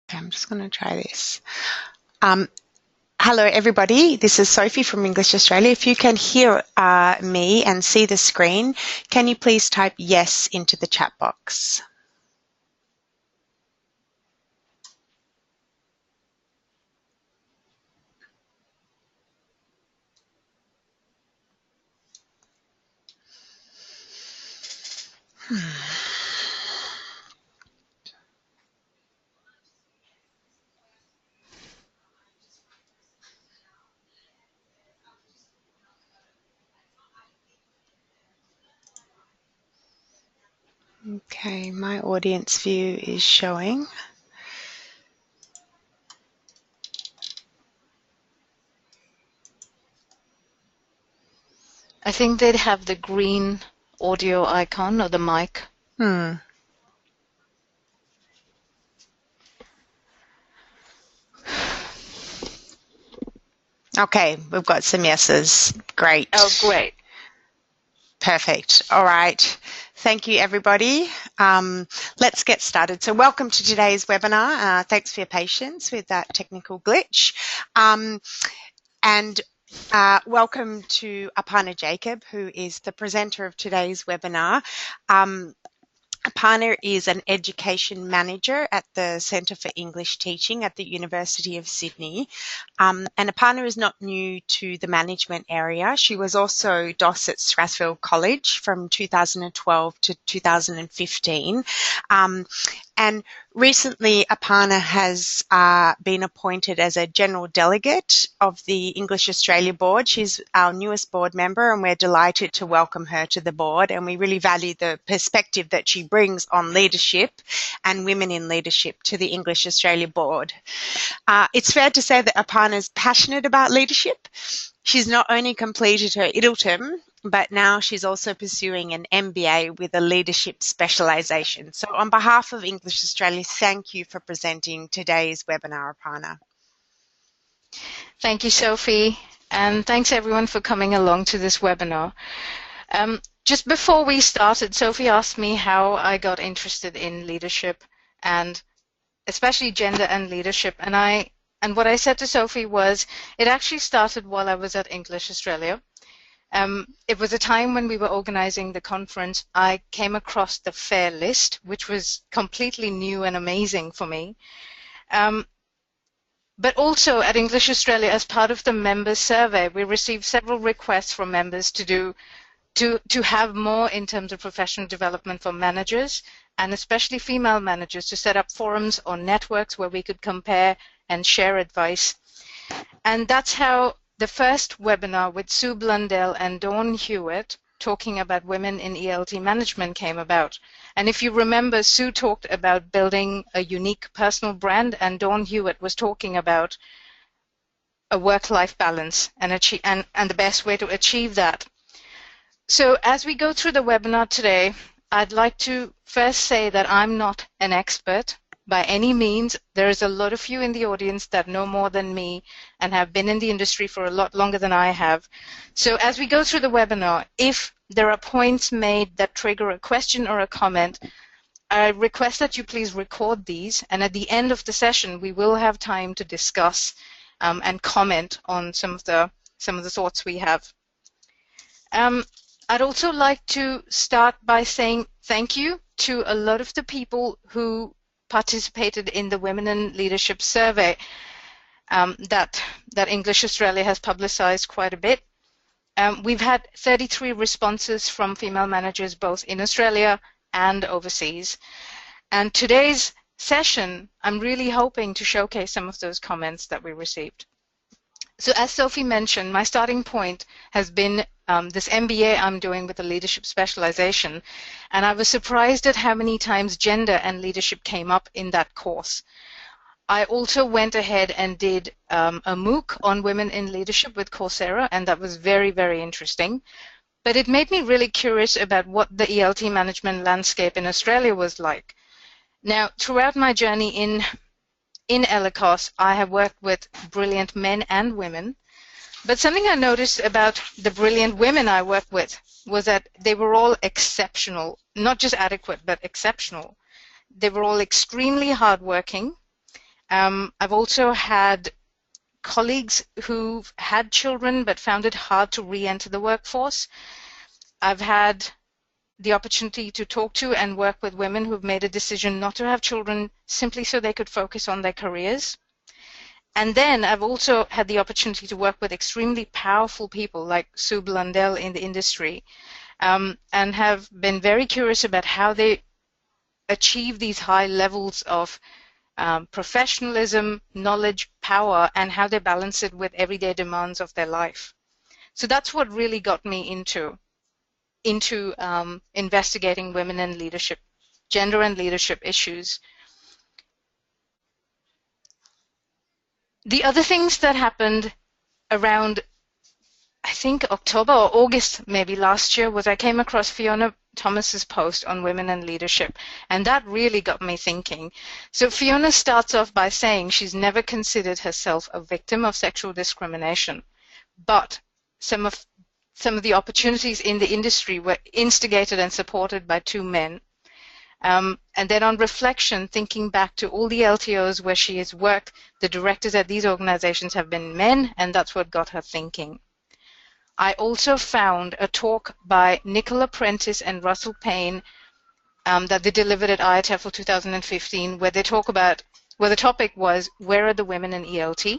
Okay, I'm just going to try this. Hello, everybody. This is Sophie from English Australia. If you can hear me and see the screen, can you please type yes into the chat box? Okay, my audience view is showing. I think they'd have the green audio icon or the mic. Okay, we've got some yeses. Great. Oh, great. Perfect. All right. Thank you, everybody. Let's get started. So welcome to today's webinar. Thanks for your patience with that technical glitch. And welcome to Aparna Jacob, who is the presenter of today's webinar. Aparna is an education manager at the Centre for English Teaching at the University of Sydney. And Aparna is not new to the management area. She was also DOS at Strathfield College from 2012 to 2015. And recently, Aparna has been appointed as a general delegate of the English Australia Board. She's our newest board member, and we're delighted to welcome her to the board. And we really value the perspective that she brings on leadership and women in leadership to the English Australia Board. It's fair to say that Aparna is passionate about leadership. She's not only completed her IDLTM, but now she's also pursuing an MBA with a leadership specialisation. So on behalf of English Australia, thank you for presenting today's webinar, Aparna. Thank you, Sophie, and thanks everyone for coming along to this webinar. Just before we started, Sophie asked me how I got interested in leadership and especially gender and leadership, and what I said to Sophie was it actually started while I was at English Australia. It was a time when we were organizing the conference. I came across the FAIR list, which was completely new and amazing for me. But also at English Australia, as part of the members survey, we received several requests from members to have more in terms of professional development for managers, and especially female managers, to set up forums or networks where we could compare and share advice. And that's how the first webinar with Sue Blundell and Dawn Hewitt talking about women in ELT management came about. And if you remember, Sue talked about building a unique personal brand, and Dawn Hewitt was talking about a work-life balance and the best way to achieve that. So as we go through the webinar today, I'd like to first say that I'm not an expert by any means. There is a lot of you in the audience that know more than me and have been in the industry for a lot longer than I have. So as we go through the webinar, if there are points made that trigger a question or a comment, I request that you please record these, and at the end of the session we will have time to discuss and comment on some of the thoughts we have. I'd also like to start by saying thank you to a lot of the people who participated in the Women in Leadership survey that English Australia has publicized quite a bit. We've had 33 responses from female managers both in Australia and overseas. And today's session, I'm really hoping to showcase some of those comments that we received. So as Sophie mentioned, my starting point has been this MBA I'm doing with a leadership specialization, and I was surprised at how many times gender and leadership came up in that course. I also went ahead and did a MOOC on women in leadership with Coursera, and that was very, very interesting. But it made me really curious about what the ELT management landscape in Australia was like. Now, throughout my journey in ELICOS, I have worked with brilliant men and women, but something I noticed about the brilliant women I worked with was that they were all exceptional, not just adequate, but exceptional. They were all extremely hardworking, I've also had colleagues who've had children but found it hard to re-enter the workforce. I've had the opportunity to talk to and work with women who've made a decision not to have children simply so they could focus on their careers. And then I've also had the opportunity to work with extremely powerful people like Sue Blundell in the industry, and have been very curious about how they achieve these high levels of professionalism, knowledge, power, and how they balance it with everyday demands of their life. So that's what really got me into investigating women in leadership, gender and leadership issues. The other things that happened around, I think, October or August maybe last year, was I came across Fiona Thomas's post on women and leadership, and that really got me thinking. So Fiona starts off by saying she's never considered herself a victim of sexual discrimination, but some of the opportunities in the industry were instigated and supported by two men. And then on reflection, thinking back to all the LTOs where she has worked, the directors at these organizations have been men, and that's what got her thinking. I also found a talk by Nicola Prentice and Russell Payne that they delivered at IATEFL 2015, where they talk about, where the topic was, where are the women in ELT?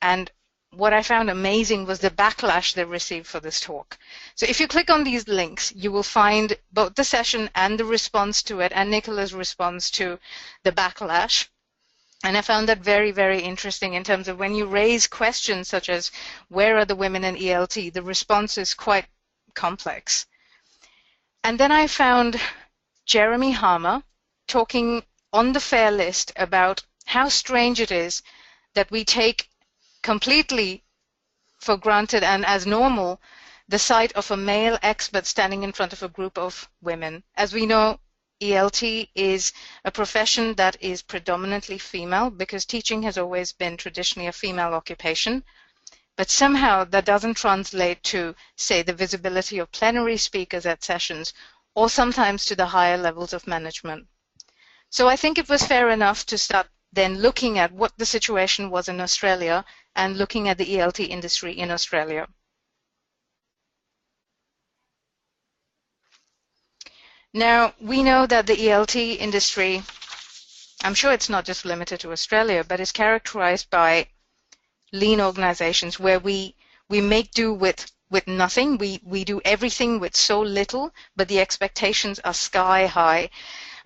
And what I found amazing was the backlash they received for this talk. So if you click on these links, you will find both the session and the response to it, and Nicola's response to the backlash. And I found that very, very interesting in terms of when you raise questions such as, where are the women in ELT? The response is quite complex. And then I found Jeremy Harmer talking on the FAIR list about how strange it is that we take completely for granted and as normal the sight of a male expert standing in front of a group of women. As we know, ELT is a profession that is predominantly female because teaching has always been traditionally a female occupation, but somehow that doesn't translate to, say, the visibility of plenary speakers at sessions, or sometimes to the higher levels of management. So I think it was fair enough to start then looking at what the situation was in Australia and looking at the ELT industry in Australia. Now, we know that the ELT industry, I'm sure it's not just limited to Australia, but is characterized by lean organizations where we make do with nothing. We do everything with so little, but the expectations are sky high.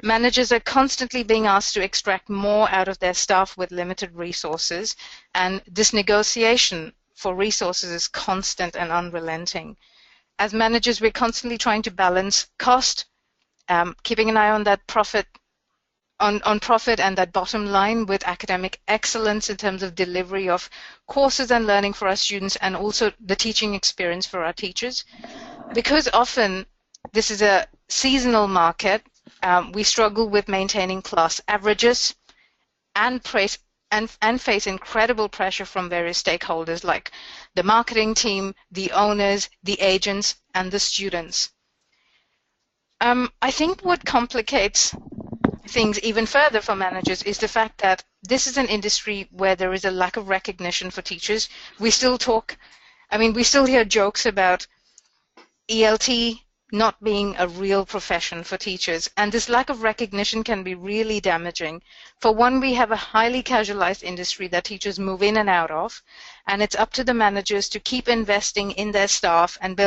Managers are constantly being asked to extract more out of their staff with limited resources, and this negotiation for resources is constant and unrelenting. As managers, we're constantly trying to balance cost, keeping an eye on that profit and that bottom line with academic excellence in terms of delivery of courses and learning for our students, and also the teaching experience for our teachers. Because often this is a seasonal market, we struggle with maintaining class averages and face incredible pressure from various stakeholders like the marketing team, the owners, the agents, and the students. I think what complicates things even further for managers is the fact that this is an industry where there is a lack of recognition for teachers. We still hear jokes about ELT not being a real profession for teachers, and this lack of recognition can be really damaging. For one, we have a highly casualized industry that teachers move in and out of, and it's up to the managers to keep investing in their staff and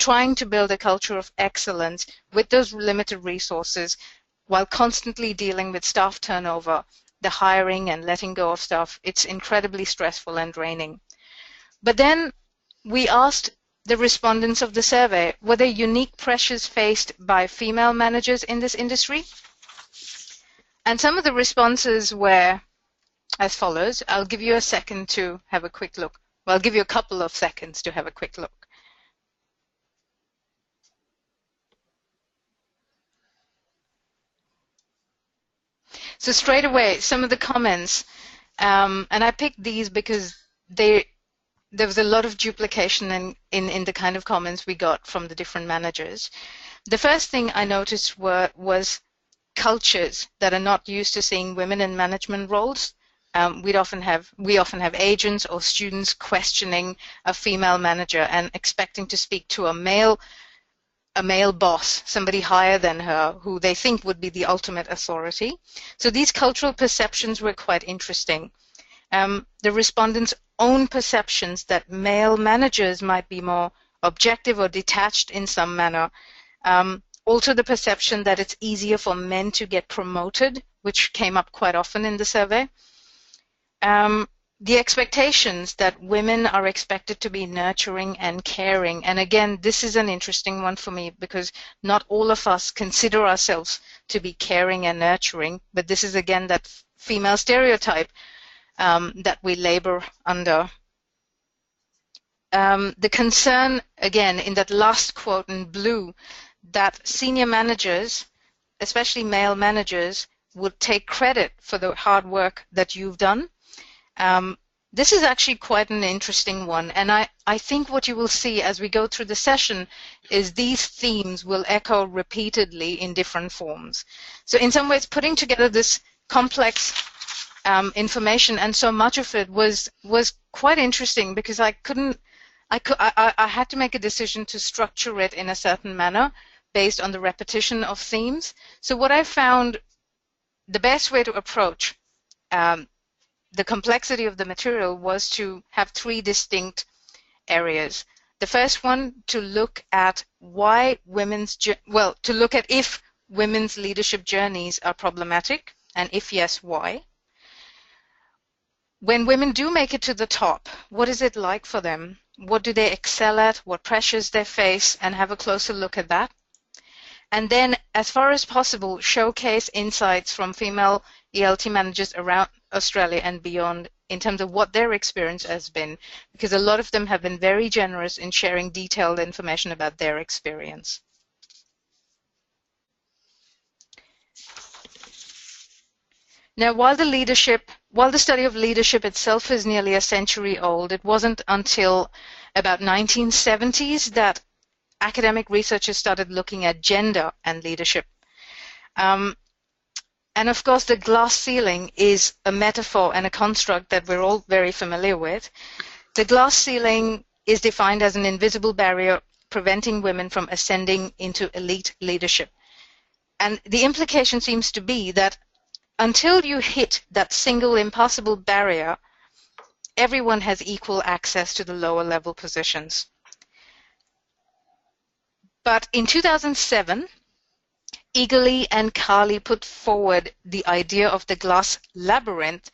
trying to build a culture of excellence with those limited resources, while constantly dealing with staff turnover, the hiring and letting go of staff. It's incredibly stressful and draining. But then we asked the respondents of the survey, were there unique pressures faced by female managers in this industry? And some of the responses were as follows. I'll give you a second to have a quick look. Well, I'll give you a couple of seconds to have a quick look. So straight away, some of the comments, and I picked these because there was a lot of duplication in the kind of comments we got from the different managers. The first thing I noticed was cultures that are not used to seeing women in management roles. We often have agents or students questioning a female manager and expecting to speak to a male boss, somebody higher than her, who they think would be the ultimate authority. So these cultural perceptions were quite interesting. The respondents' own perceptions that male managers might be more objective or detached in some manner. Also the perception that it's easier for men to get promoted, which came up quite often in the survey. The expectations that women are expected to be nurturing and caring. And again, this is an interesting one for me because not all of us consider ourselves to be caring and nurturing, but this is again that female stereotype that we labor under. The concern, again, in that last quote in blue, that senior managers, especially male managers, would take credit for the hard work that you've done. This is actually quite an interesting one, and I think what you will see as we go through the session is these themes will echo repeatedly in different forms. So in some ways, putting together this complex information, and so much of it was quite interesting because I had to make a decision to structure it in a certain manner based on the repetition of themes. So what I found the best way to approach the complexity of the material was to have three distinct areas. The first one, to look at if women's leadership journeys are problematic, and if yes, why. When women do make it to the top, what is it like for them? What do they excel at? What pressures they face? And have a closer look at that. And then, as far as possible, showcase insights from female ELT managers around Australia and beyond in terms of what their experience has been, because a lot of them have been very generous in sharing detailed information about their experience. Now, while the study of leadership itself is nearly a century old, it wasn't until about 1970s that academic researchers started looking at gender and leadership. And of course, the glass ceiling is a metaphor and a construct that we're all very familiar with. The glass ceiling is defined as an invisible barrier preventing women from ascending into elite leadership. And the implication seems to be that until you hit that single impossible barrier, everyone has equal access to the lower level positions. But in 2007, Eagerly and Carley put forward the idea of the glass labyrinth,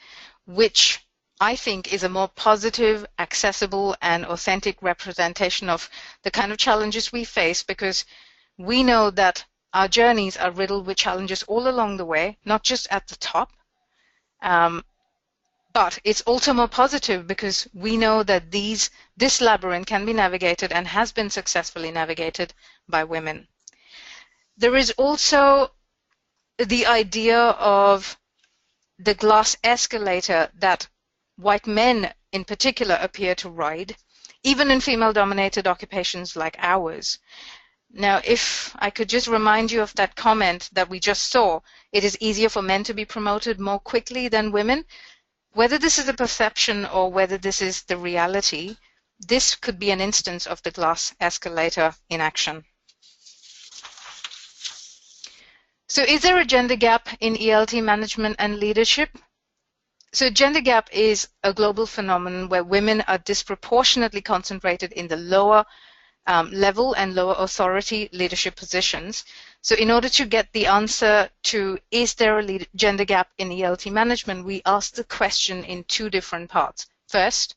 which I think is a more positive, accessible, and authentic representation of the kind of challenges we face, because we know that our journeys are riddled with challenges all along the way, not just at the top. But it's also more positive because we know that this labyrinth can be navigated and has been successfully navigated by women. There is also the idea of the glass escalator that white men in particular appear to ride, even in female-dominated occupations like ours. Now, if I could just remind you of that comment that we just saw, it is easier for men to be promoted more quickly than women. Whether this is a perception or whether this is the reality, this could be an instance of the glass escalator in action. So is there a gender gap in ELT management and leadership? So gender gap is a global phenomenon where women are disproportionately concentrated in the lower level and lower authority leadership positions. So in order to get the answer to is there a gender gap in ELT management, we asked the question in two different parts. First,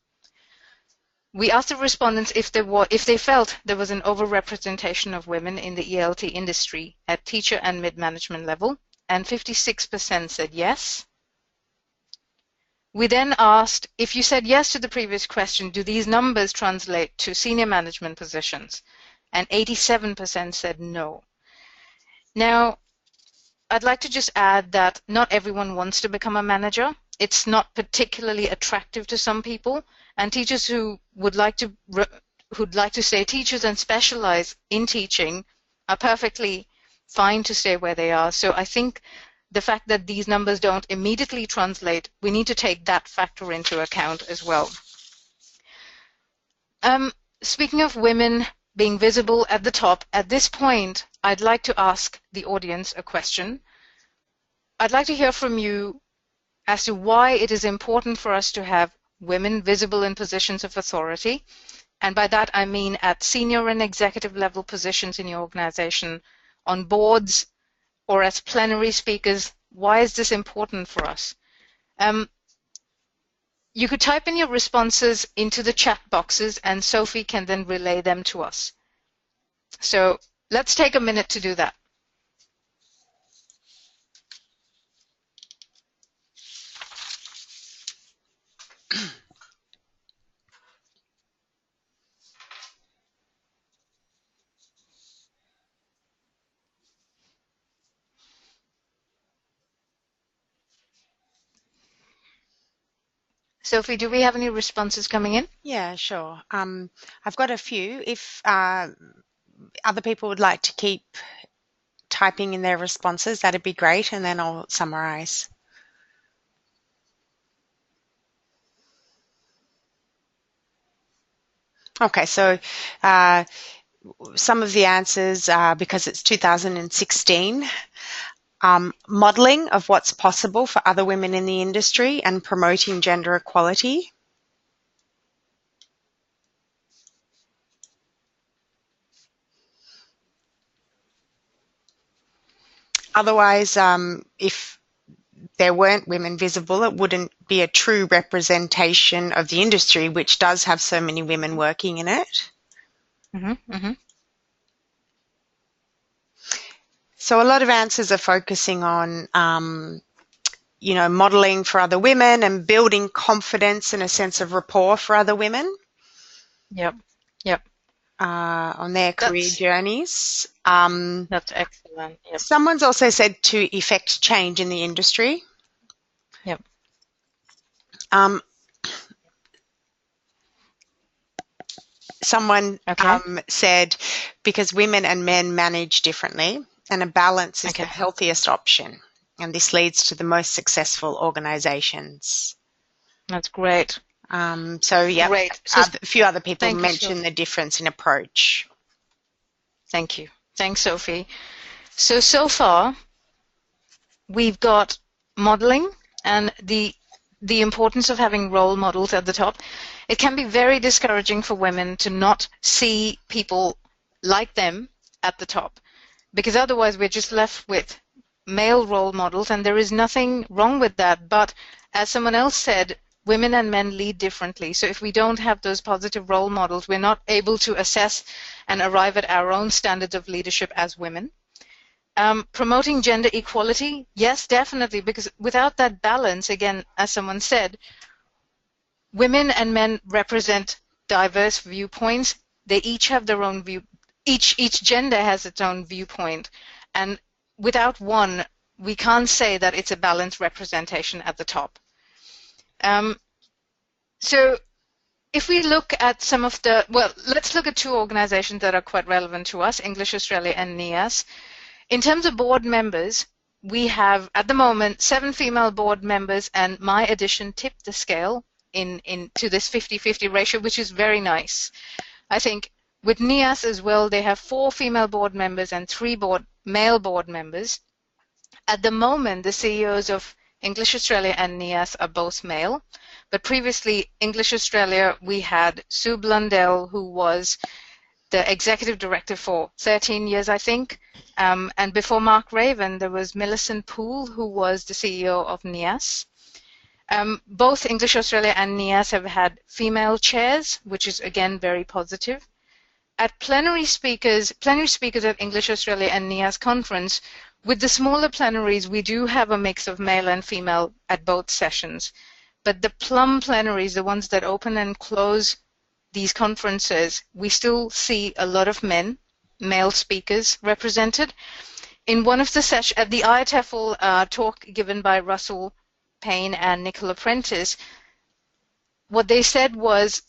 we asked the respondents if they felt there was an overrepresentation of women in the ELT industry at teacher and mid-management level, and 56% said yes. We then asked, if you said yes to the previous question, do these numbers translate to senior management positions? And 87% said no. Now, I'd like to just add that not everyone wants to become a manager. It's not particularly attractive to some people, and teachers who'd like to stay teachers and specialize in teaching are perfectly fine to stay where they are. So I think the fact that these numbers don't immediately translate, we need to take that factor into account as well. Speaking of women being visible at the top, at this point, I'd like to ask the audience a question. I'd like to hear from you as to why it is important for us to have women visible in positions of authority. And by that, I mean at senior and executive level positions in your organization, on boards, or as plenary speakers. Why is this important for us? You could type in your responses into the chat boxes, and Sophie can then relay them to us. So let's take a minute to do that. Sophie, do we have any responses coming in? Yeah, sure. I've got a few. If other people would like to keep typing in their responses, that'd be great, and then I'll summarize. Okay, so some of the answers, because it's 2016, modelling of what's possible for other women in the industry and promoting gender equality. Otherwise, if there weren't women visible, it wouldn't be a true representation of the industry, which does have so many women working in it. So a lot of answers are focusing on, modelling for other women and building confidence and a sense of rapport for other women. Yep. On their career journeys. That's excellent. Yep. Someone's also said to effect change in the industry. Yep. Someone said because women and men manage differently, and a balance is the healthiest option, and this leads to the most successful organizations. That's great. So yeah, great. So, a few other people mentioned the difference in approach. Thank you. Thanks, Sophie. So far, we've got modeling and the importance of having role models at the top. It can be very discouraging for women to not see people like them at the top, because otherwise we're just left with male role models, and there is nothing wrong with that. But as someone else said, women and men lead differently. So if we don't have those positive role models, we're not able to assess and arrive at our own standards of leadership as women. Promoting gender equality, yes, definitely, because without that balance, again, as someone said, women and men represent diverse viewpoints. They each have their own view. Each gender has its own viewpoint, and without one, we can't say that it's a balanced representation at the top. So if we look at some of the, well, let's look at two organizations that are quite relevant to us, English Australia and NEAS. In terms of board members, we have, at the moment, 7 female board members, and my addition tipped the scale to this 50-50 ratio, which is very nice. I think with NEAS as well, they have 4 female board members and 3 male board members. At the moment, the CEOs of English Australia and NEAS are both male, but previously, English Australia, we had Sue Blundell, who was the executive director for 13 years, I think, and before Mark Raven, there was Millicent Poole, who was the CEO of NEAS. Both English Australia and NEAS have had female chairs, which is, again, very positive. At plenary speakers at English Australia and NEAS conference, with the smaller plenaries, we do have a mix of male and female at both sessions. But the plum plenaries, the ones that open and close these conferences, we still see a lot of male speakers represented. In one of the sessions, at the IATEFL talk given by Russell Payne and Nicola Prentice, what they said was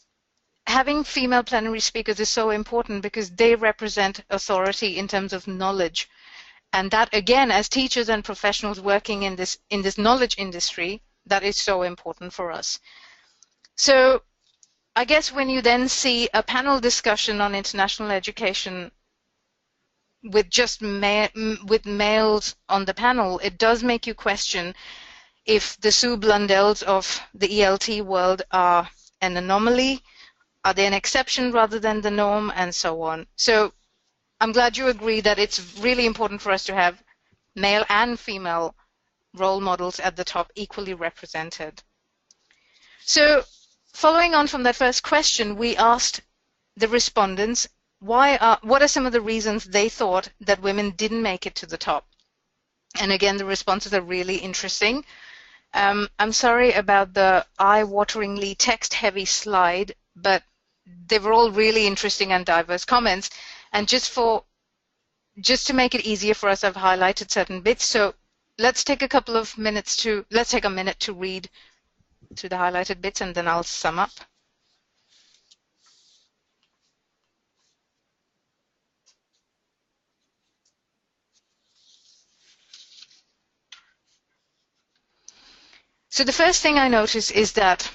having female plenary speakers is so important because they represent authority in terms of knowledge. And that, again, as teachers and professionals working in this knowledge industry, that is so important for us. So I guess when you then see a panel discussion on international education with just with males on the panel, it does make you question if the Sue Blundells of the ELT world are an anomaly, are they an exception rather than the norm, and so on. So I'm glad you agree that it's really important for us to have male and female role models at the top equally represented. So following on from that first question, we asked the respondents what are some of the reasons they thought that women didn't make it to the top. And again, the responses are really interesting. I'm sorry about the eye-wateringly text-heavy slide, but they were all really interesting and diverse comments. And just to make it easier for us, I've highlighted certain bits. So let's take a minute to read through the highlighted bits, and then I'll sum up. So the first thing I notice is that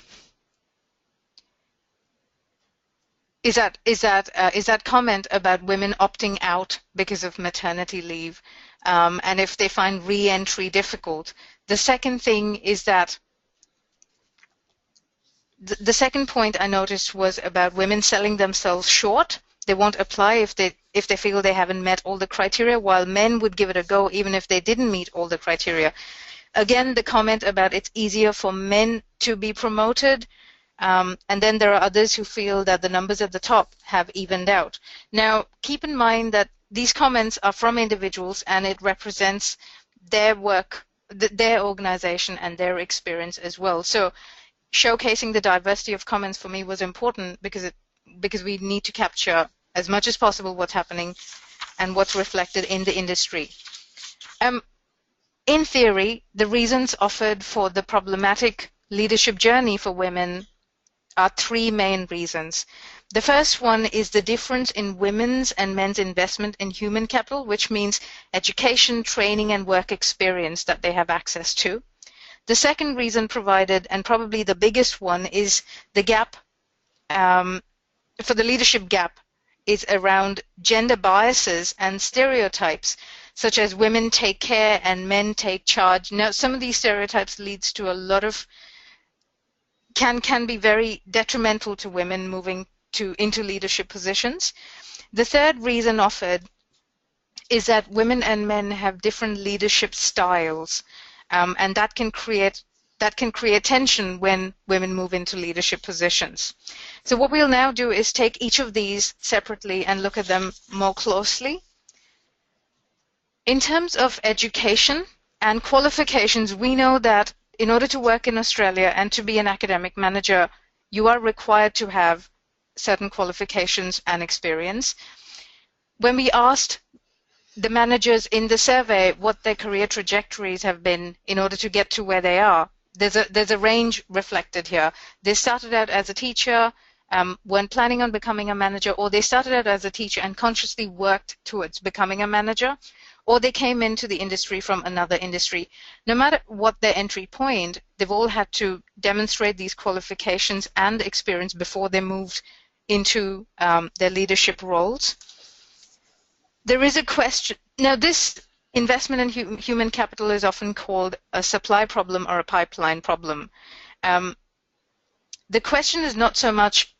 comment about women opting out because of maternity leave, and if they find re-entry difficult. The second thing is that the second point I noticed was about women selling themselves short. They won't apply if they feel they haven't met all the criteria, while men would give it a go even if they didn't meet all the criteria. Again, the comment about it's easier for men to be promoted, and then there are others who feel that the numbers at the top have evened out. Now, keep in mind that these comments are from individuals, and it represents their work, their organization, and their experience as well. So showcasing the diversity of comments for me was important because we need to capture as much as possible what's happening and what's reflected in the industry. In theory, the reasons offered for the problematic leadership journey for women are three main reasons. The first one is the difference in women's and men's investment in human capital, which means education, training, and work experience that they have access to. The second reason provided, and probably the biggest one, is the gap, for the leadership gap, is around gender biases and stereotypes, such as women take care and men take charge. Now, some of these stereotypes leads to a lot of, can be very detrimental to women moving into leadership positions. The third reason offered is that women and men have different leadership styles, and that can create tension when women move into leadership positions. So what we'll now do is take each of these separately and look at them more closely. In terms of education and qualifications, we know that in order to work in Australia and to be an academic manager, you are required to have certain qualifications and experience. When we asked the managers in the survey what their career trajectories have been in order to get to where they are, there's a range reflected here. They started out as a teacher, weren't planning on becoming a manager, or they started out as a teacher and consciously worked towards becoming a manager, or they came into the industry from another industry. No matter what their entry point, they've all had to demonstrate these qualifications and experience before they moved into their leadership roles. There is a question. Now, this investment in human capital is often called a supply problem or a pipeline problem. The question is not so much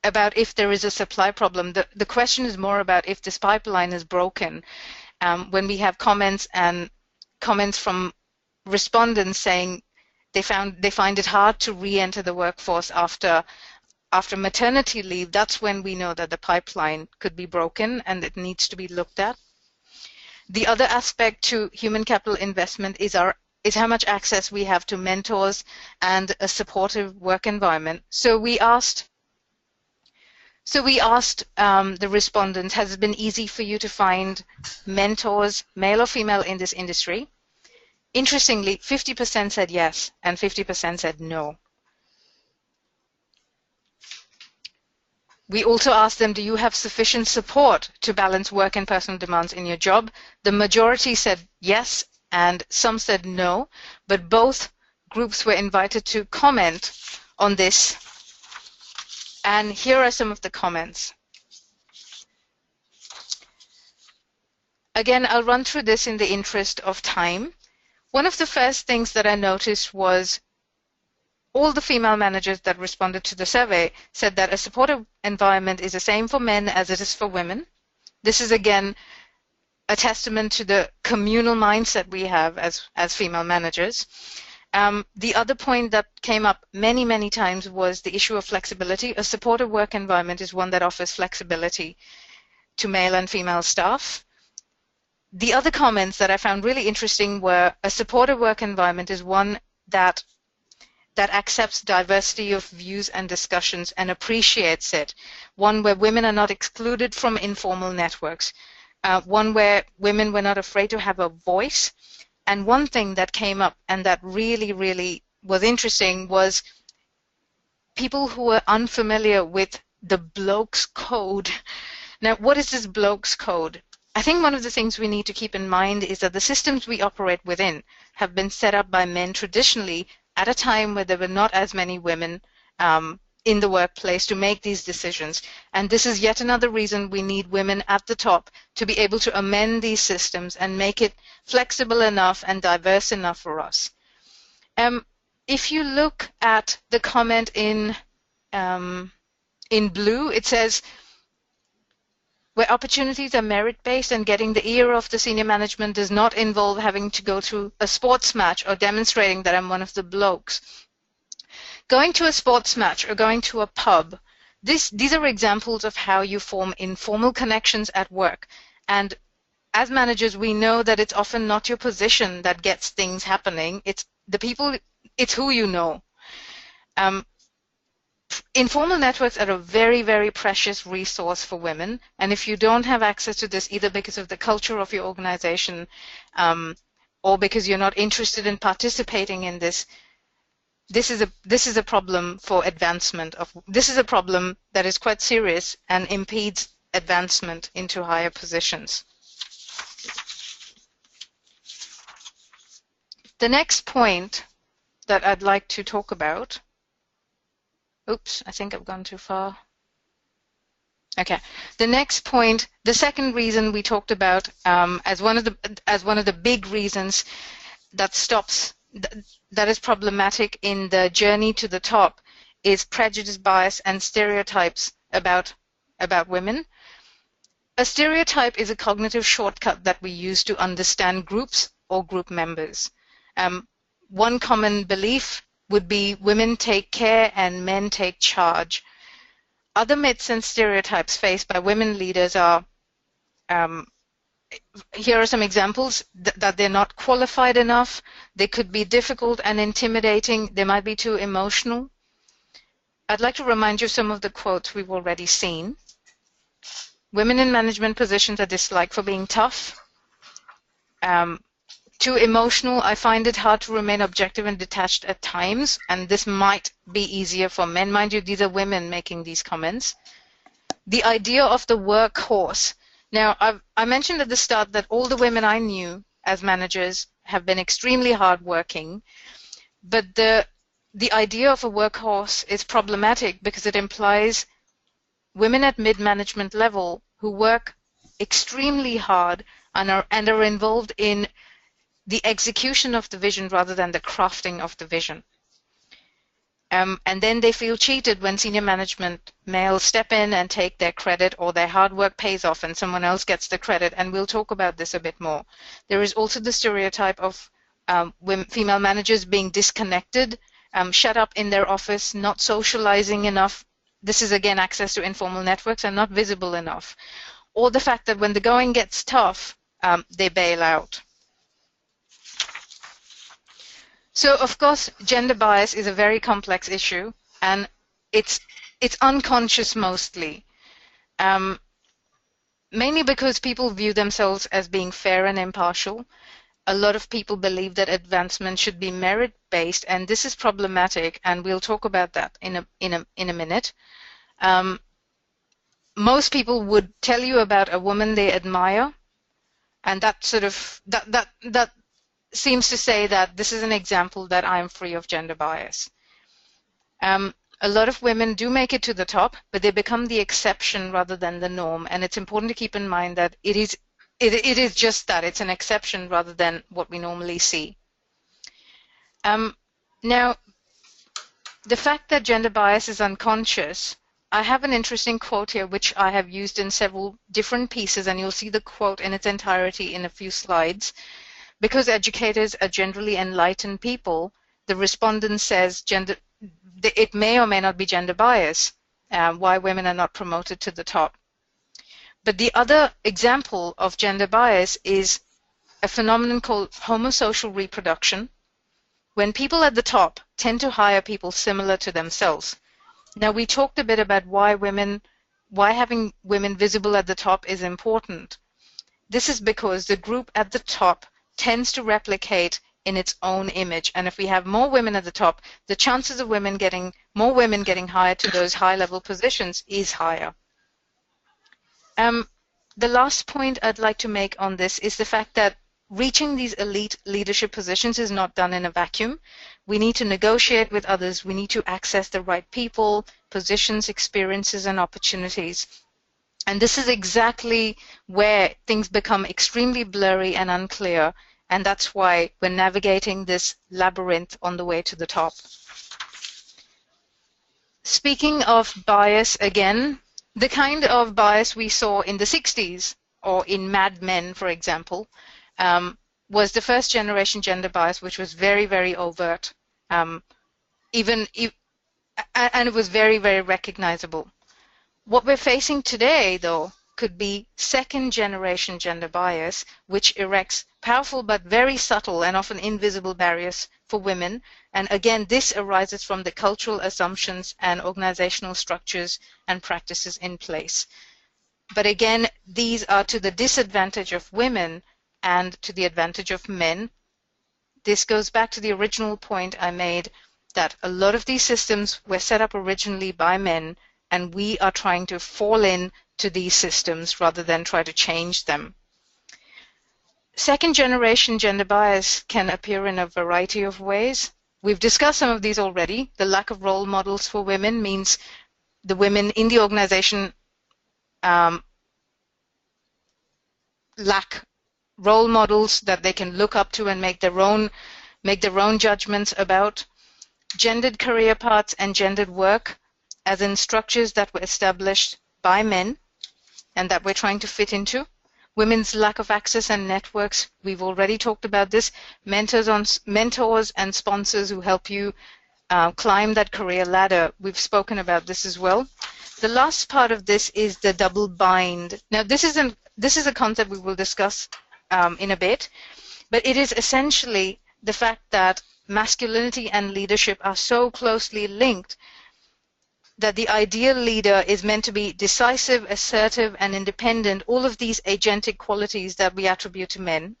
about if there is a supply problem. The question is more about if this pipeline is broken. When we have comments from respondents saying they find it hard to re-enter the workforce after maternity leave, that's when we know that the pipeline could be broken and it needs to be looked at. The other aspect to human capital investment is how much access we have to mentors and a supportive work environment. So we asked the respondents, has it been easy for you to find mentors, male or female, in this industry? Interestingly, 50% said yes and 50% said no. We also asked them, do you have sufficient support to balance work and personal demands in your job? The majority said yes, and some said no, but both groups were invited to comment on this. And here are some of the comments. Again, I'll run through this in the interest of time. One of the first things that I noticed was all the female managers that responded to the survey said that a supportive environment is the same for men as it is for women. This is, again, a testament to the communal mindset we have as female managers. The other point that came up many, many times was the issue of flexibility. A supportive work environment is one that offers flexibility to male and female staff. The other comments that I found really interesting were a supportive work environment is one that accepts diversity of views and discussions and appreciates it, one where women are not excluded from informal networks, one where women were not afraid to have a voice. And one thing that came up and that really, really was interesting was people who were unfamiliar with the blokes code. Now, what is this blokes code? I think one of the things we need to keep in mind is that the systems we operate within have been set up by men traditionally at a time where there were not as many women in the workplace to make these decisions. And this is yet another reason we need women at the top to be able to amend these systems and make it flexible enough and diverse enough for us. If you look at the comment in blue, it says, where opportunities are merit-based and getting the ear of the senior management does not involve having to go to a sports match or demonstrating that I'm one of the blokes. Going to a sports match or going to a pub, these are examples of how you form informal connections at work. And as managers, we know that it's often not your position that gets things happening. It's the people, it's who you know. Informal networks are a very, very precious resource for women, and if you don't have access to this, either because of the culture of your organization or because you're not interested in participating in this, this is a problem for advancement. This is a problem that is quite serious and impedes advancement into higher positions. The next point that I'd like to talk about. Oops, I think I've gone too far. Okay, the next point, the second reason we talked about as one of the big reasons that is problematic in the journey to the top is prejudice, bias, and stereotypes about women. A stereotype is a cognitive shortcut that we use to understand groups or group members. One common belief would be women take care and men take charge. Other myths and stereotypes faced by women leaders are, here are some examples, that they're not qualified enough, they could be difficult and intimidating, they might be too emotional. I'd like to remind you of some of the quotes we've already seen. Women in management positions are disliked for being tough. Too emotional, I find it hard to remain objective and detached at times, and this might be easier for men. Mind you, these are women making these comments. The idea of the workhorse. Now, I mentioned at the start that all the women I knew as managers have been extremely hardworking, but the idea of a workhorse is problematic because it implies women at mid-management level who work extremely hard and are involved in the execution of the vision rather than the crafting of the vision. And then they feel cheated when senior management males step in and take their credit, or their hard work pays off and someone else gets the credit, and we'll talk about this a bit more. There is also the stereotype of female managers being disconnected, shut up in their office, not socializing enough. This is again access to informal networks and not visible enough. Or the fact that when the going gets tough, they bail out. So, of course, gender bias is a very complex issue, and it's unconscious mostly, mainly because people view themselves as being fair and impartial. A lot of people believe that advancement should be merit-based, and this is problematic, and we'll talk about that in a minute. most people would tell you about a woman they admire, and that sort of that seems to say that this is an example that I'm free of gender bias. A lot of women do make it to the top, but they become the exception rather than the norm. And it's important to keep in mind that it is just that. It's an exception rather than what we normally see. Now, the fact that gender bias is unconscious, I have an interesting quote here which I have used in several different pieces, and you'll see the quote in its entirety in a few slides. Because educators are generally enlightened people, the respondent says it may or may not be gender bias, why women are not promoted to the top. But the other example of gender bias is a phenomenon called homosocial reproduction, when people at the top tend to hire people similar to themselves. Now, we talked a bit about why having women visible at the top is important. This is because the group at the top tends to replicate in its own image. And if we have more women at the top, the chances of more women getting hired to those high-level positions is higher. The last point I'd like to make on this is the fact that reaching these elite leadership positions is not done in a vacuum. We need to negotiate with others. We need to access the right people, positions, experiences, and opportunities. And this is exactly where things become extremely blurry and unclear. And that's why we're navigating this labyrinth on the way to the top. Speaking of bias again, the kind of bias we saw in the 60s or in Mad Men, for example, was the first generation gender bias, which was very, very overt, and it was very, very recognizable. What we're facing today, though, could be second generation gender bias, which erects powerful but very subtle and often invisible barriers for women. And again, this arises from the cultural assumptions and organizational structures and practices in place. But again, these are to the disadvantage of women and to the advantage of men. This goes back to the original point I made, that a lot of these systems were set up originally by men, and we are trying to fall in to these systems rather than try to change them. Second generation gender bias can appear in a variety of ways. We've discussed some of these already. The lack of role models for women means the women in the organization lack role models that they can look up to and make their own judgments about. Gendered career paths and gendered work, as in structures that were established by men and that we're trying to fit into. Women's lack of access and networks, we've already talked about this. Mentors and sponsors who help you climb that career ladder, we've spoken about this as well. The last part of this is the double bind. Now, this is a concept we will discuss in a bit, but it is essentially the fact that masculinity and leadership are so closely linked that the ideal leader is meant to be decisive, assertive, and independent, all of these agentic qualities that we attribute to men.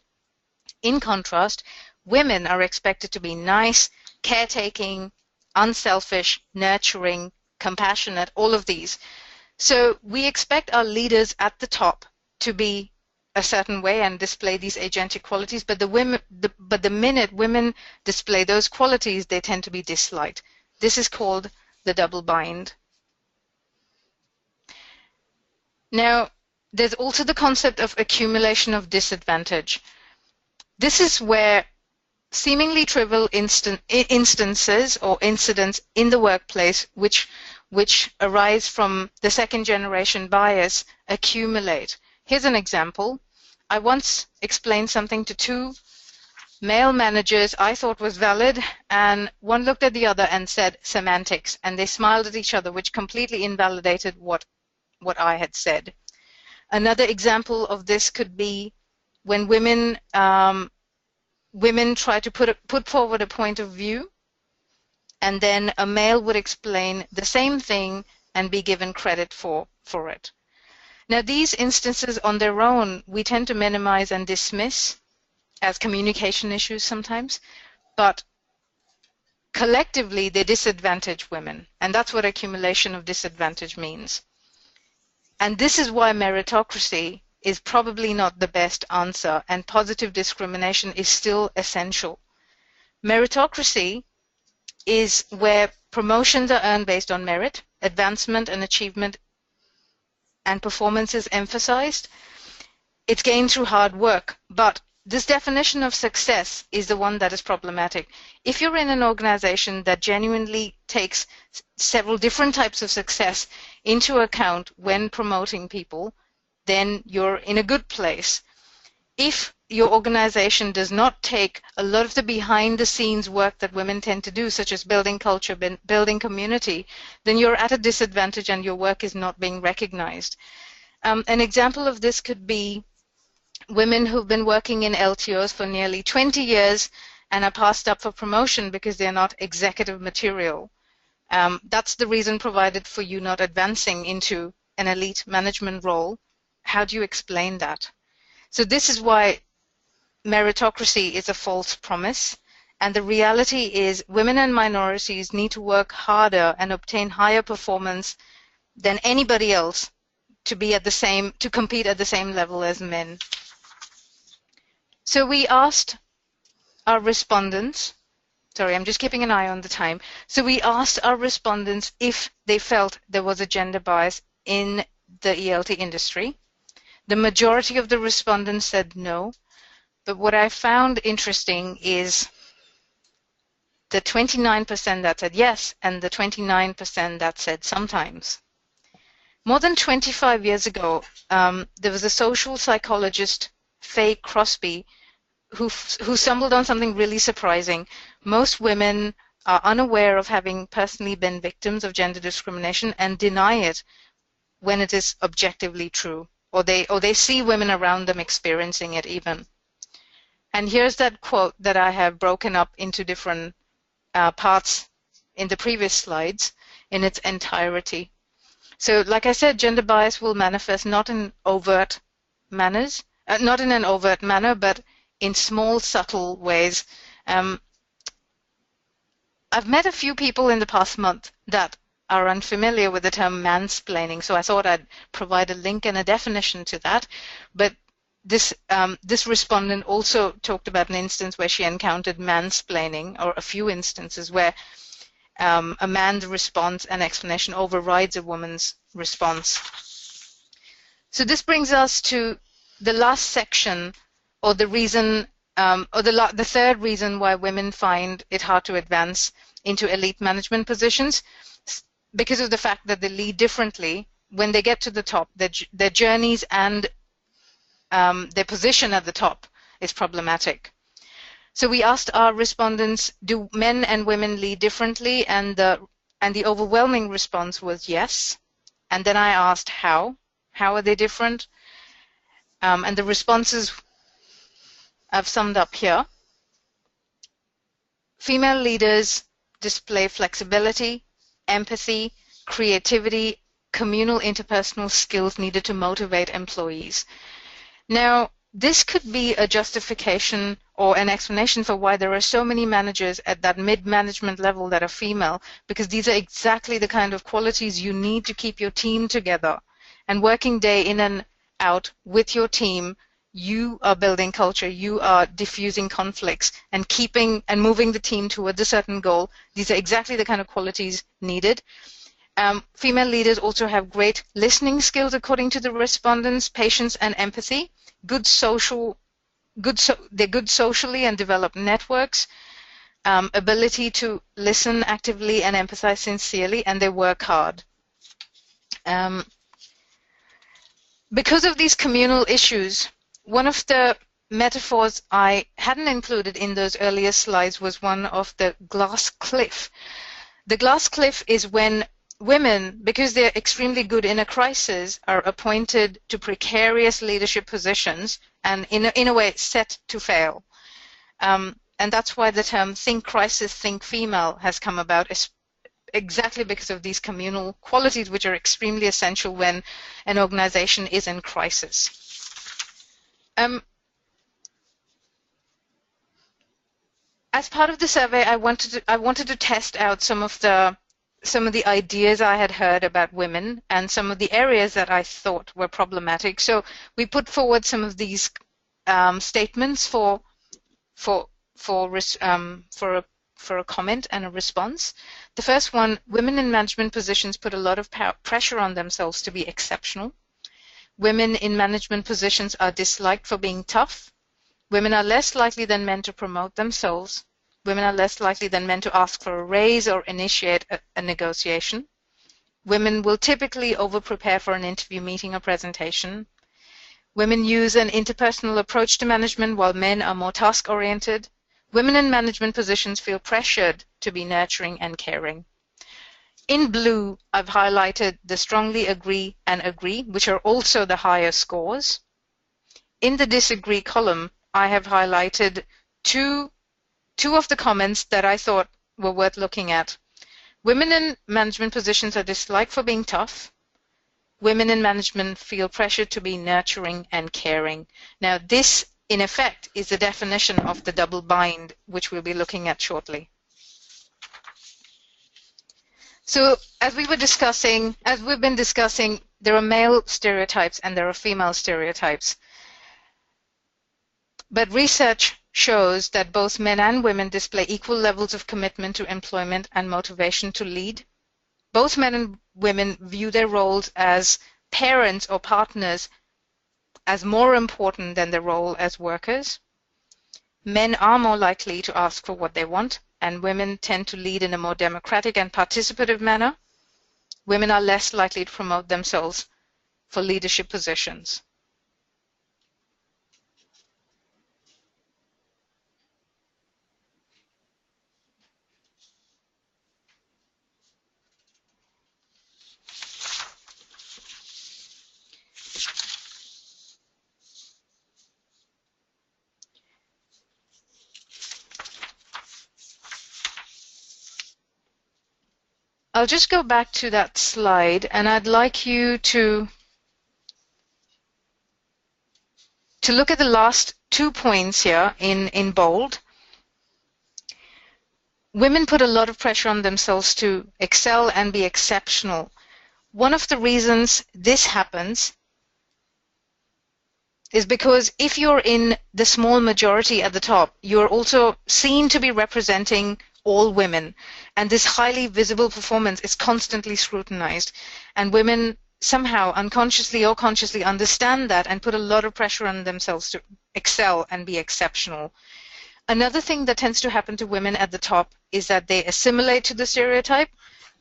In contrast, women are expected to be nice, caretaking, unselfish, nurturing, compassionate, all of these. So we expect our leaders at the top to be a certain way and display these agentic qualities, but the minute women display those qualities, they tend to be disliked. This is called the double bind. Now, there's also the concept of accumulation of disadvantage. This is where seemingly trivial instances or incidents in the workplace which arise from the second generation bias accumulate. Here's an example. I once explained something to two male managers I thought was valid, and one looked at the other and said semantics, and they smiled at each other, which completely invalidated what I had said. Another example of this could be when women try to put forward a point of view, and then a male would explain the same thing and be given credit for it. Now, these instances on their own, we tend to minimize and dismiss as communication issues sometimes, but collectively they disadvantage women, and that's what accumulation of disadvantage means. And this is why meritocracy is probably not the best answer, and positive discrimination is still essential. Meritocracy is where promotions are earned based on merit, advancement and achievement and performance is emphasized. It's gained through hard work, but this definition of success is the one that is problematic. If you're in an organization that genuinely takes several different types of success into account when promoting people, then you're in a good place. If your organization does not take a lot of the behind-the-scenes work that women tend to do, such as building culture, building community, then you're at a disadvantage and your work is not being recognized. An example of this could be women who've been working in LTOs for nearly 20 years and are passed up for promotion because they're not executive material. That's the reason provided for you not advancing into an elite management role. How do you explain that? So this is why meritocracy is a false promise, and the reality is women and minorities need to work harder and obtain higher performance than anybody else to compete at the same level as men. So we asked our respondents, sorry, I'm just keeping an eye on the time. So we asked our respondents if they felt there was a gender bias in the ELT industry. The majority of the respondents said no, but what I found interesting is the 29% that said yes and the 29% that said sometimes. More than 25 years ago, there was a social psychologist, Faye Crosby, who stumbled on something really surprising. Most women are unaware of having personally been victims of gender discrimination and deny it when it is objectively true, or they see women around them experiencing it even. And here's that quote that I have broken up into different parts in the previous slides in its entirety. So like I said, gender bias will manifest not in overt manners, not in an overt manner, but in small, subtle ways. I've met a few people in the past month that are unfamiliar with the term mansplaining, so I thought I'd provide a link and a definition to that. But this respondent also talked about an instance where she encountered mansplaining, or a few instances where a man's response and explanation overrides a woman's response. So this brings us to the last section, or the reason, or the third reason why women find it hard to advance into elite management positions, because of the fact that they lead differently. When they get to the top, their journeys and their position at the top is problematic. So we asked our respondents, do men and women lead differently? And the overwhelming response was yes. And then I asked how. How are they different? And the responses I've summed up here. Female leaders display flexibility, empathy, creativity, communal interpersonal skills needed to motivate employees. Now, this could be a justification or an explanation for why there are so many managers at that mid-management level that are female, because these are exactly the kind of qualities you need to keep your team together. And working day in and out with your team, you are building culture, you are diffusing conflicts and keeping and moving the team towards a certain goal. These are exactly the kind of qualities needed. Female leaders also have great listening skills, according to the respondents, patience and empathy, they're good socially and develop networks, ability to listen actively and empathize sincerely, and they work hard. Because of these communal issues, one of the metaphors I hadn't included in those earlier slides was one of the glass cliff. The glass cliff is when women, because they're extremely good in a crisis, are appointed to precarious leadership positions and in a way set to fail. And that's why the term think crisis, think female has come about, exactly because of these communal qualities which are extremely essential when an organization is in crisis. As part of the survey, I wanted to test out some of the some of the ideas I had heard about women and some of the areas that I thought were problematic. So we put forward some of these statements for a comment and a response. The first one: women in management positions put a lot of pressure on themselves to be exceptional. Women in management positions are disliked for being tough. Women are less likely than men to promote themselves. Women are less likely than men to ask for a raise or initiate a negotiation. Women will typically over-prepare for an interview, meeting, or presentation. Women use an interpersonal approach to management while men are more task-oriented. Women in management positions feel pressured to be nurturing and caring. In blue, I've highlighted the strongly agree and agree, which are also the higher scores. In the disagree column, I have highlighted two of the comments that I thought were worth looking at. Women in management positions are disliked for being tough. Women in management feel pressure to be nurturing and caring. Now, this, in effect, is the definition of the double bind, which we'll be looking at shortly. So, as we've been discussing, there are male stereotypes and there are female stereotypes. But research shows that both men and women display equal levels of commitment to employment and motivation to lead. Both men and women view their roles as parents or partners as more important than their role as workers. Men are more likely to ask for what they want, and women tend to lead in a more democratic and participative manner. Women are less likely to promote themselves for leadership positions. I'll just go back to that slide, and I'd like you to look at the last 2 points here in bold. Women put a lot of pressure on themselves to excel and be exceptional. One of the reasons this happens is because if you're in the small majority at the top, you're also seen to be representing all women, and this highly visible performance is constantly scrutinized, and women somehow unconsciously or consciously understand that and put a lot of pressure on themselves to excel and be exceptional. Another thing that tends to happen to women at the top is that they assimilate to the stereotype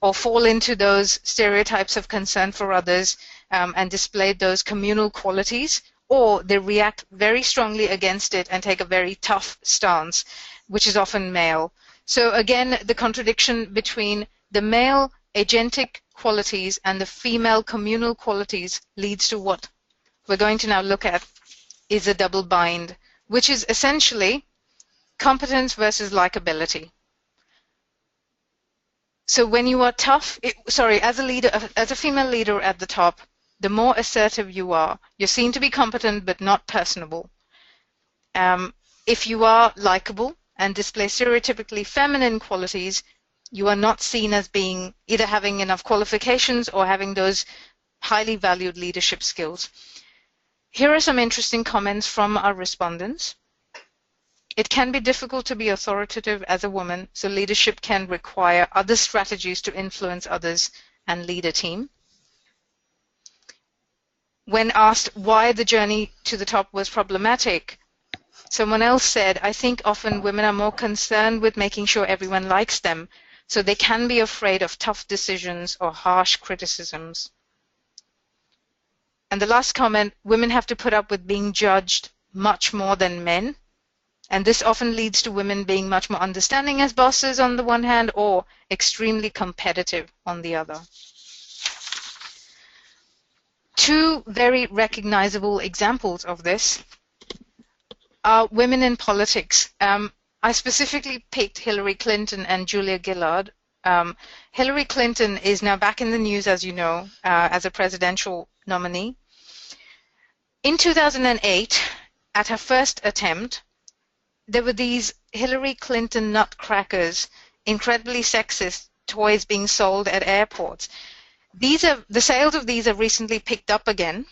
or fall into those stereotypes of concern for others and display those communal qualities, or they react very strongly against it and take a very tough stance, which is often male. So again, the contradiction between the male agentic qualities and the female communal qualities leads to what we're going to now look at is a double bind, which is essentially competence versus likability. So when you are tough, as a female leader at the top, the more assertive you are, you're seen to be competent but not personable. If you are likable and display stereotypically feminine qualities, you are not seen as being either having enough qualifications or having those highly valued leadership skills. Here are some interesting comments from our respondents. It can be difficult to be authoritative as a woman, so leadership can require other strategies to influence others and lead a team. When asked why the journey to the top was problematic, someone else said, I think often women are more concerned with making sure everyone likes them, so they can be afraid of tough decisions or harsh criticisms. And the last comment, women have to put up with being judged much more than men, and this often leads to women being much more understanding as bosses on the one hand, or extremely competitive on the other. Two very recognizable examples of this are women in politics. I specifically picked Hillary Clinton and Julia Gillard. Hillary Clinton is now back in the news, as you know, as a presidential nominee. In 2008, at her first attempt, there were these Hillary Clinton nutcrackers, incredibly sexist, toys being sold at airports. The sales of these have recently picked up again.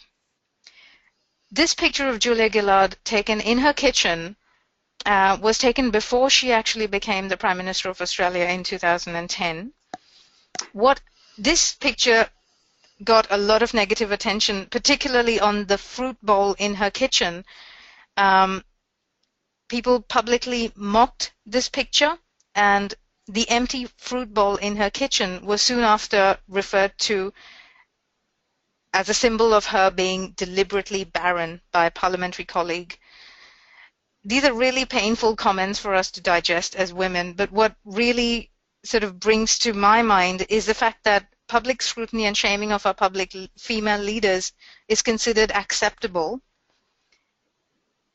This picture of Julia Gillard taken in her kitchen was taken before she actually became the Prime Minister of Australia in 2010. This picture got a lot of negative attention, particularly on the fruit bowl in her kitchen. People publicly mocked this picture, and the empty fruit bowl in her kitchen was soon after referred to as a symbol of her being deliberately barren by a parliamentary colleague. These are really painful comments for us to digest as women, but what really sort of brings to my mind is the fact that public scrutiny and shaming of our public female leaders is considered acceptable.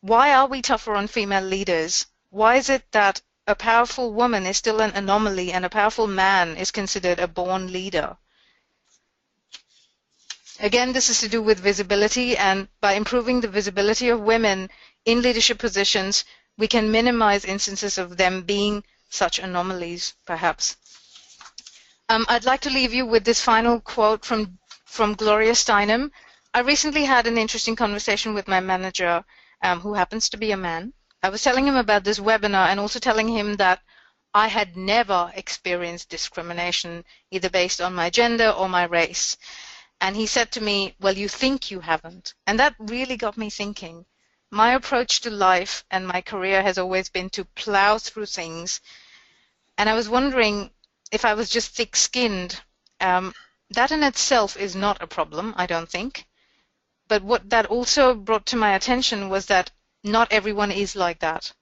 Why are we tougher on female leaders? Why is it that a powerful woman is still an anomaly and a powerful man is considered a born leader? Again, this is to do with visibility, and by improving the visibility of women in leadership positions, we can minimize instances of them being such anomalies, perhaps. I'd like to leave you with this final quote from Gloria Steinem. I recently had an interesting conversation with my manager, who happens to be a man. I was telling him about this webinar and also telling him that I had never experienced discrimination, either based on my gender or my race. And he said to me, well, you think you haven't. And that really got me thinking. My approach to life and my career has always been to plow through things. And I was wondering if I was just thick-skinned. That in itself is not a problem, I don't think. But what that also brought to my attention was that not everyone is like that.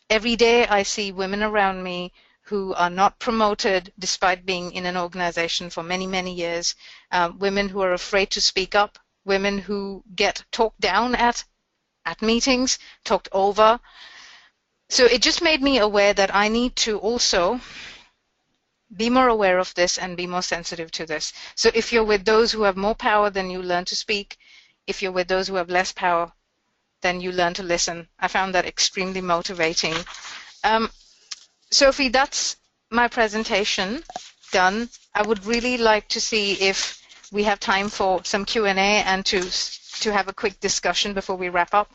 Every day I see women around me who are not promoted despite being in an organization for many, many years, women who are afraid to speak up, women who get talked down at meetings, talked over. So it just made me aware that I need to also be more aware of this and be more sensitive to this. So if you're with those who have more power, then you learn to speak. If you're with those who have less power, then you learn to listen. I found that extremely motivating. Sophie, that's my presentation done. I would really like to see if we have time for some Q&A and to have a quick discussion before we wrap up.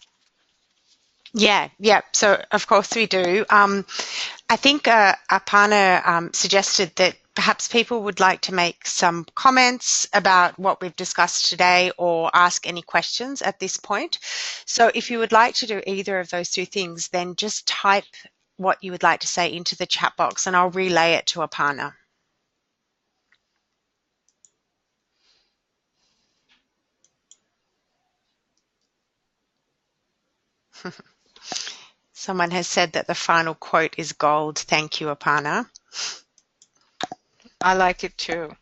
Yeah. So of course we do. I think Aparna suggested that perhaps people would like to make some comments about what we've discussed today or ask any questions at this point. So if you would like to do either of those two things, then just type what you would like to say into the chat box and I'll relay it to Aparna. Someone has said that the final quote is gold. Thank you, Aparna. I like it too.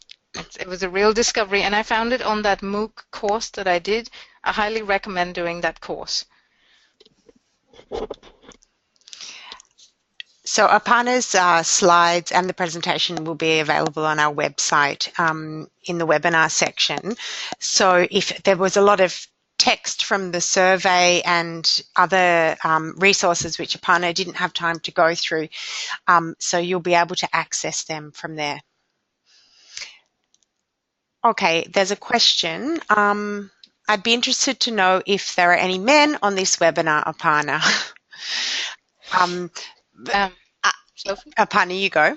It was a real discovery, and I found it on that MOOC course that I did. I highly recommend doing that course. So Aparna's slides and the presentation will be available on our website in the webinar section. So if there was a lot of text from the survey and other resources which Aparna didn't have time to go through, so you'll be able to access them from there. Okay, there's a question. I'd be interested to know if there are any men on this webinar, Aparna. Aparna, you go.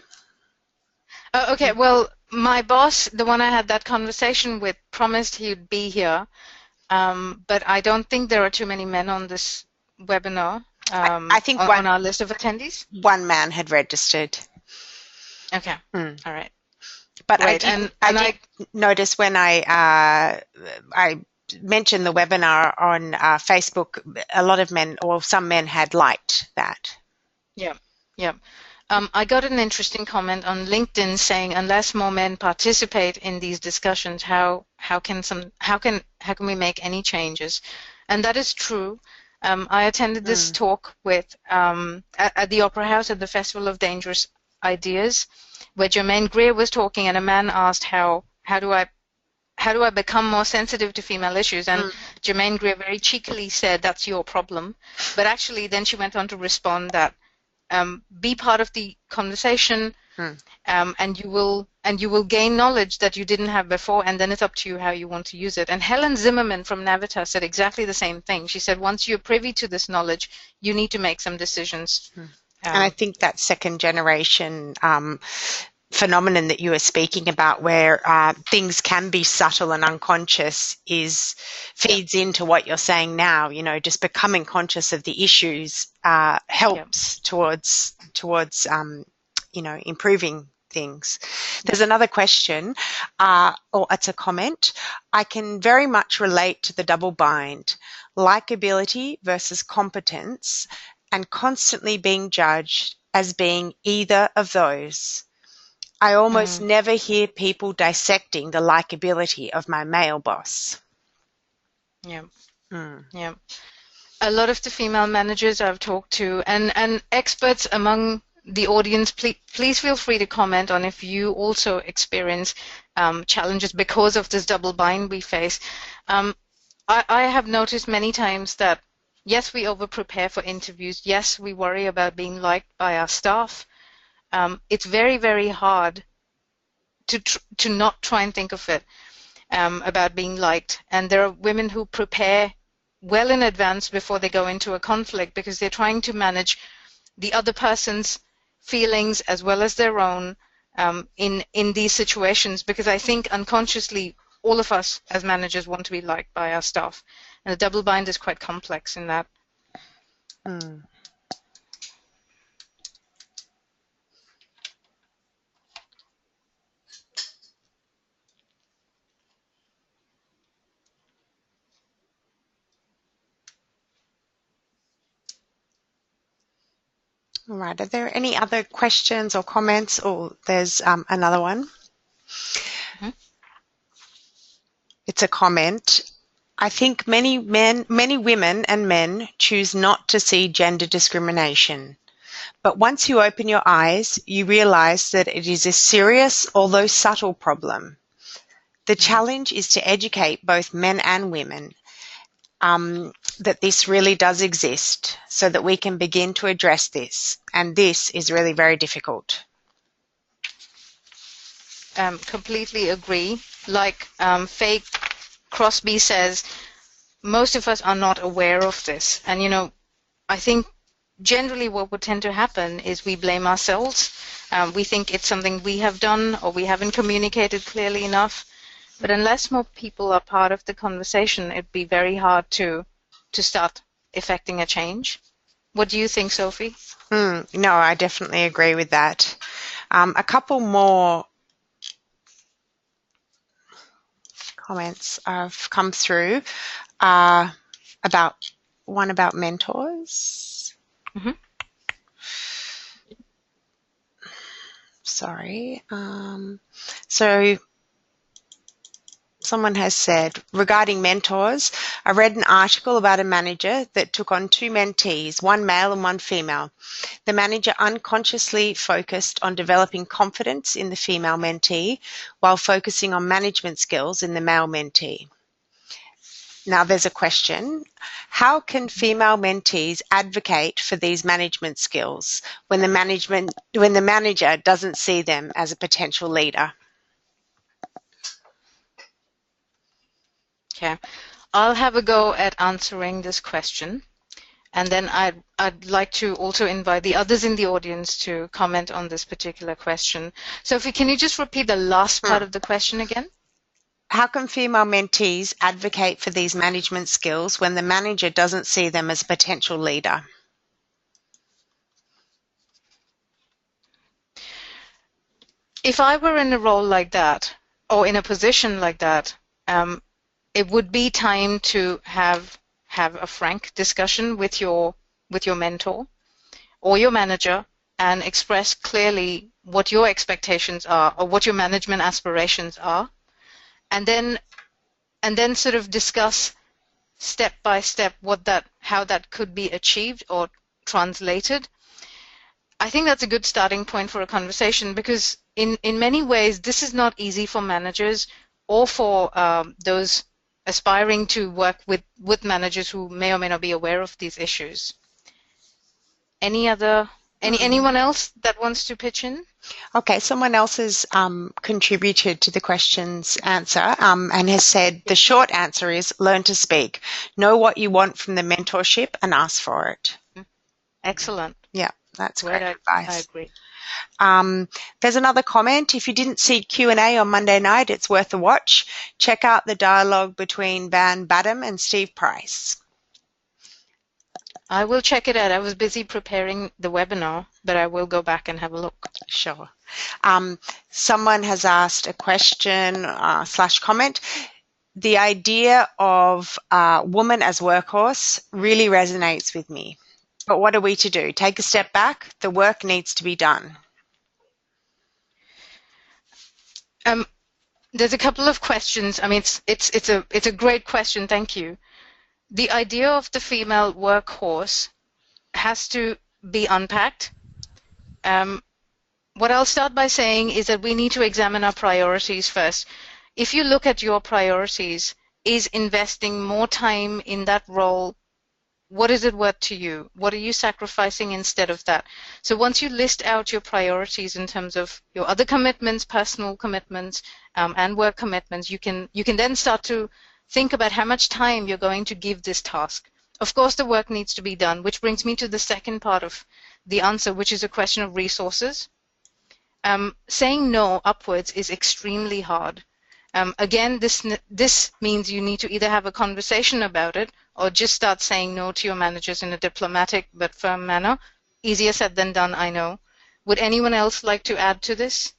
Okay, well, my boss, the one I had that conversation with, promised he'd be here, but I don't think there are too many men on this webinar. I think on our list of attendees. One man had registered. Okay, all right. But Great. I did notice when I mentioned the webinar on Facebook, a lot of men, or some men, had liked that. Yeah. I got an interesting comment on LinkedIn saying, unless more men participate in these discussions, how can we make any changes? And that is true. I attended this talk with at the Opera House at the Festival of Dangerous Ideas, where Germaine Greer was talking, and a man asked how do I become more sensitive to female issues? And Germaine Greer very cheekily said, that's your problem. But actually then she went on to respond that be part of the conversation, and you will and you will gain knowledge that you didn't have before, and then it's up to you how you want to use it. And Helen Zimmerman from Navitas said exactly the same thing. She said, once you're privy to this knowledge, you need to make some decisions. And I think that second generation phenomenon that you were speaking about, where things can be subtle and unconscious, feeds into what you're saying now. You know, just becoming conscious of the issues helps towards you know, improving things. There's another question, or it's a comment. I can very much relate to the double bind, likability versus competence, and constantly being judged as being either of those. I almost never hear people dissecting the likability of my male boss. Yeah. Yeah. A lot of the female managers I've talked to, and experts among the audience, please feel free to comment on if you also experience challenges because of this double bind we face. I have noticed many times that, yes, we over-prepare for interviews. Yes, we worry about being liked by our staff. It's very, very hard to not try and think of it about being liked. And there are women who prepare well in advance before they go into a conflict because they're trying to manage the other person's feelings as well as their own in these situations, because I think unconsciously all of us as managers want to be liked by our staff, and the double bind is quite complex in that. All right, are there any other questions or comments? Or there's another one. It's a comment. I think many women and men choose not to see gender discrimination. But once you open your eyes, you realize that it is a serious, although subtle problem. The challenge is to educate both men and women that this really does exist so that we can begin to address this. And this is really very difficult. Completely agree. Like Faye Crosby says, most of us are not aware of this. And, you know, I think generally what would tend to happen is we blame ourselves. We think it's something we have done or we haven't communicated clearly enough. But unless more people are part of the conversation, it'd be very hard to start effecting a change. What do you think, Sophie? No, I definitely agree with that. A couple more comments have come through about mentors. Sorry. So someone has said, regarding mentors, I read an article about a manager that took on 2 mentees, one male and one female. The manager unconsciously focused on developing confidence in the female mentee while focusing on management skills in the male mentee. Now there's a question. How can female mentees advocate for these management skills when the manager doesn't see them as a potential leader? Okay, I'll have a go at answering this question, and then I'd like to also invite the others in the audience to comment on this particular question. Sophie, can you just repeat the last part of the question again? How can female mentees advocate for these management skills when the manager doesn't see them as a potential leader? If I were in a role like that, or in a position like that, it would be time to have a frank discussion with your mentor or your manager and express clearly what your expectations are or what your management aspirations are, and then sort of discuss step by step how that could be achieved or translated. I think that's a good starting point for a conversation, because in many ways this is not easy for managers or for those aspiring to work with managers who may or may not be aware of these issues. Anyone else that wants to pitch in? Okay, someone else has contributed to the question's answer and has said the short answer is learn to speak. Know what you want from the mentorship and ask for it. Excellent. Yeah, that's great I advice. agree. There's another comment. If you didn't see Q&A on Monday night, it's worth a watch. Check out the dialogue between Van Badham and Steve Price. I will check it out. I was busy preparing the webinar, but I will go back and have a look. Sure. Someone has asked a question / comment. The idea of woman as workhorse really resonates with me. But what are we to do? Take a step back. The work needs to be done. There's a couple of questions. I mean, it's a great question. Thank you. The idea of the female workhorse has to be unpacked. What I'll start by saying is that we need to examine our priorities first. If you look at your priorities, is investing more time in that role, what is it worth to you? What are you sacrificing instead of that? So once you list out your priorities in terms of your other commitments, personal commitments, and work commitments, you can then start to think about how much time you're going to give this task. Of course, the work needs to be done, which brings me to the second part of the answer, which is a question of resources. Saying no upwards is extremely hard. Again, this means you need to either have a conversation about it or just start saying no to your managers in a diplomatic but firm manner. Easier said than done, I know. Would anyone else like to add to this?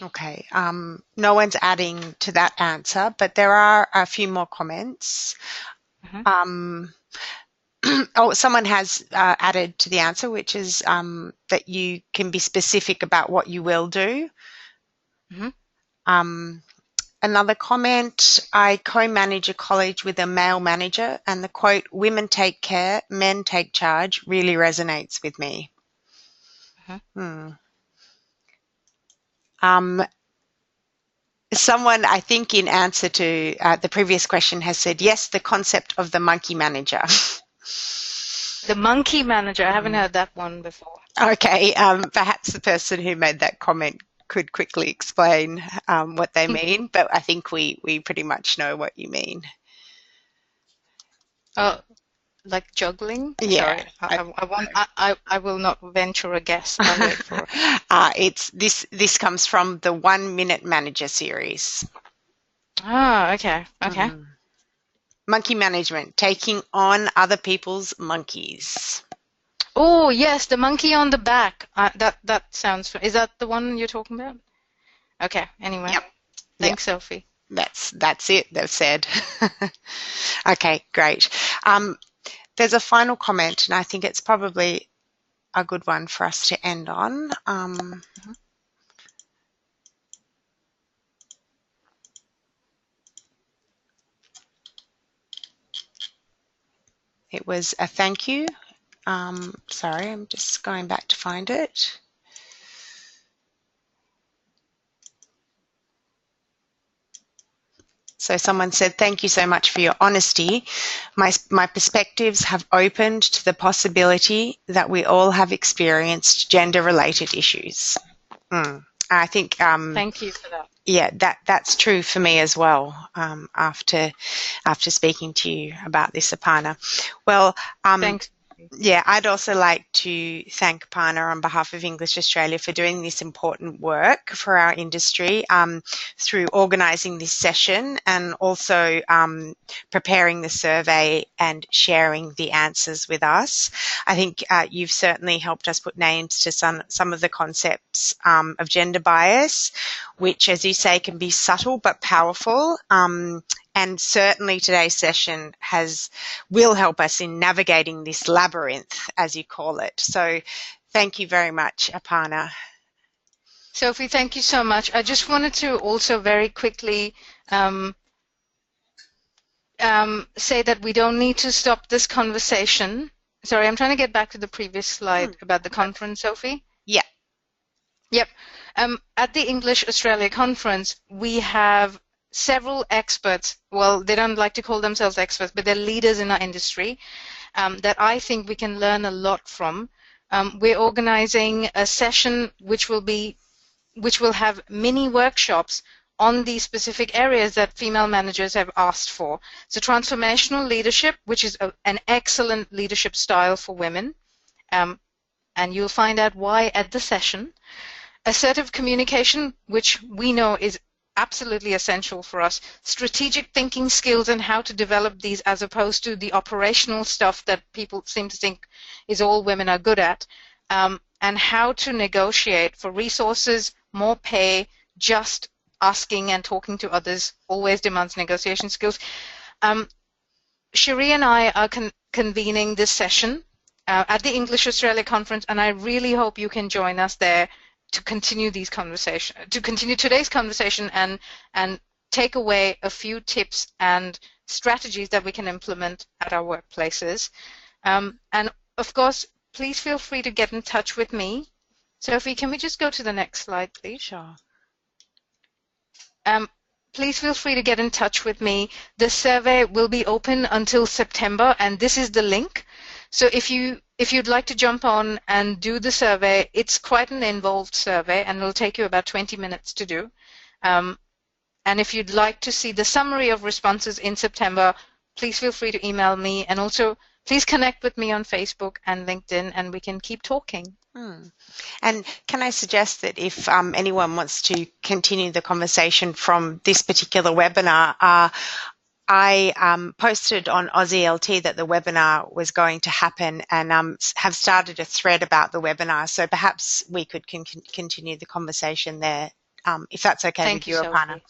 Okay, no one's adding to that answer, but there are a few more comments. Someone has added to the answer, which is that you can be specific about what you will do. Another comment, I co-manage a college with a male manager, and the quote, "Women take care, men take charge," really resonates with me. Someone, I think in answer to the previous question, has said, yes, the concept of the monkey manager. The monkey manager, I haven't heard that one before. Okay, perhaps the person who made that comment could quickly explain what they mean, but I think we pretty much know what you mean. Like juggling? Yeah. Sorry, I will not venture a guess. I'll wait for it. This comes from the 1 Minute Manager series. Okay. Monkey management, taking on other people's monkeys. Oh yes, the monkey on the back. That sounds. Is that the one you're talking about? Okay. Anyway. Yep. Thanks, Sophie. That's it. They've said. Okay, great. There's a final comment, and I think it's probably a good one for us to end on. It was a thank you. Sorry, I'm just going back to find it. So someone said, thank you so much for your honesty. My perspectives have opened to the possibility that we all have experienced gender-related issues. I think... thank you for that. Yeah, that's true for me as well, after speaking to you about this, Aparna. Well, thanks. Yeah, I'd also like to thank Aparna on behalf of English Australia for doing this important work for our industry through organising this session and also preparing the survey and sharing the answers with us. I think you've certainly helped us put names to some of the concepts of gender bias, which, as you say, can be subtle but powerful. And certainly today's session will help us in navigating this labyrinth, as you call it. So thank you very much, Aparna. Sophie, thank you so much. I just wanted to also very quickly say that we don't need to stop this conversation. Sorry, I'm trying to get back to the previous slide about the conference, Sophie. Yeah. Yep. At the English Australia conference, we have several experts, well, they don't like to call themselves experts, but they're leaders in our industry, that I think we can learn a lot from. We're organizing a session which will have mini workshops on these specific areas that female managers have asked for. So transformational leadership, which is an excellent leadership style for women, and you'll find out why at the session. Assertive communication, which we know is absolutely essential for us. Strategic thinking skills and how to develop these, as opposed to the operational stuff that people seem to think is all women are good at. And how to negotiate for resources, more pay. Just asking and talking to others always demands negotiation skills. Cherie and I are convening this session at the English Australia conference, and I really hope you can join us there to continue today's conversation and take away a few tips and strategies that we can implement at our workplaces. And of course, please feel free to get in touch with me. Sophie, can we just go to the next slide, please? Sure. Please feel free to get in touch with me. The survey will be open until September, and this is the link. So if you'd like to jump on and do the survey, it's quite an involved survey, and it'll take you about 20 minutes to do. And if you'd like to see the summary of responses in September, please feel free to email me, and also please connect with me on Facebook and LinkedIn, and we can keep talking. And can I suggest that if anyone wants to continue the conversation from this particular webinar, I posted on Aussie ELT that the webinar was going to happen, and have started a thread about the webinar. So perhaps we could continue the conversation there, if that's okay with you, Aparna.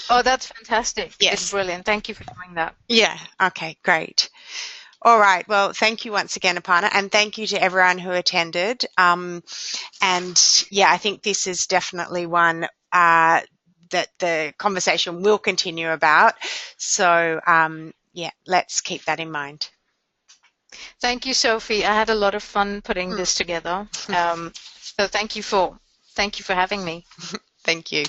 Oh, that's fantastic. Yes. It's brilliant. Thank you for doing that. Yeah. Okay, great. All right. Well, thank you once again, Aparna, and thank you to everyone who attended. And yeah, I think this is definitely one that the conversation will continue about. So yeah, let's keep that in mind. Thank you, Sophie. I had a lot of fun putting this together. So thank you for having me. Thank you.